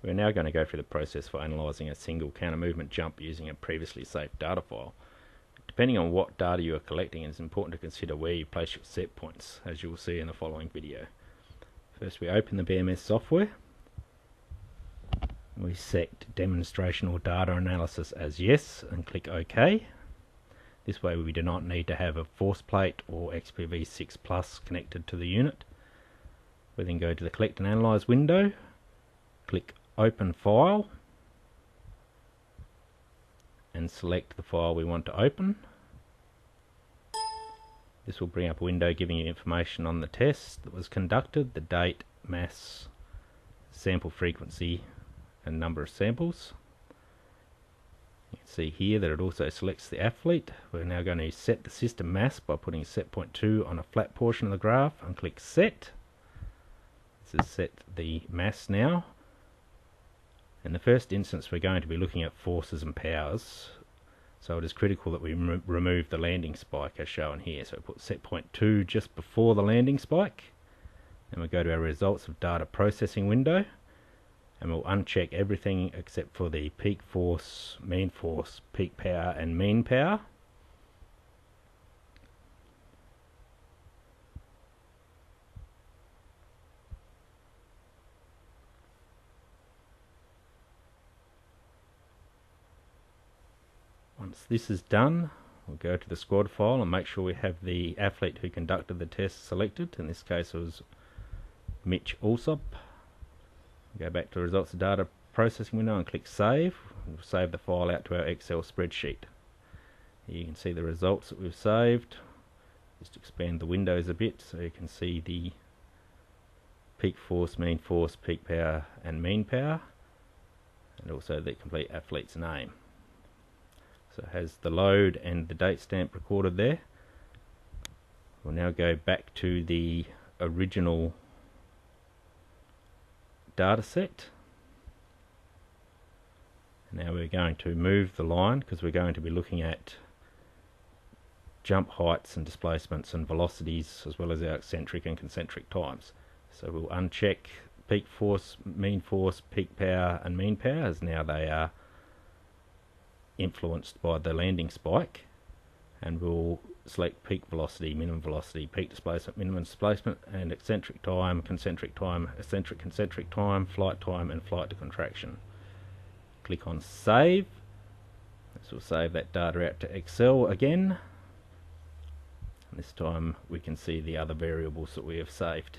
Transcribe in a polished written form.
We're now going to go through the process for analysing a single counter movement jump using a previously saved data file. Depending on what data you are collecting, it is important to consider where you place your set points, as you will see in the following video. First, we open the BMS software. We set demonstration or data analysis as yes and click OK. This way we do not need to have a force plate or XPV6 Plus connected to the unit. We then go to the Collect and Analyze window, click Open File, and select the file we want to open. This will bring up a window giving you information on the test that was conducted, the date, mass, sample frequency, and number of samples. You can see here that it also selects the athlete. We're now going to set the system mass by putting set point 2 on a flat portion of the graph and click Set. This has set the mass now. In the first instance, we're going to be looking at forces and powers, so it is critical that we remove the landing spike as shown here. So we put set point 2 just before the landing spike, and we go to our results of data processing window, and we'll uncheck everything except for the peak force, peak power and mean power. Once this is done, we'll go to the squad file and make sure we have the athlete who conducted the test selected. In this case it was Mitch Alsop. Go back to the results of data processing window and click Save. We'll save the file out to our Excel spreadsheet. Here you can see the results that we've saved. Just expand the windows a bit so you can see the peak force, peak power and mean power, and also the complete athlete's name. So it has the load and the date stamp recorded there. We'll now go back to the original data set. Now we're going to move the line because we're going to be looking at jump heights and displacements and velocities, as well as our eccentric and concentric times. So we'll uncheck peak force, peak power and mean power, as now they are influenced by the landing spike, and we'll select peak velocity, minimum velocity, peak displacement, minimum displacement, and eccentric time, concentric time, eccentric concentric time, flight time, and flight to contraction. Click on Save. This will save that data out to Excel again. And this time we can see the other variables that we have saved.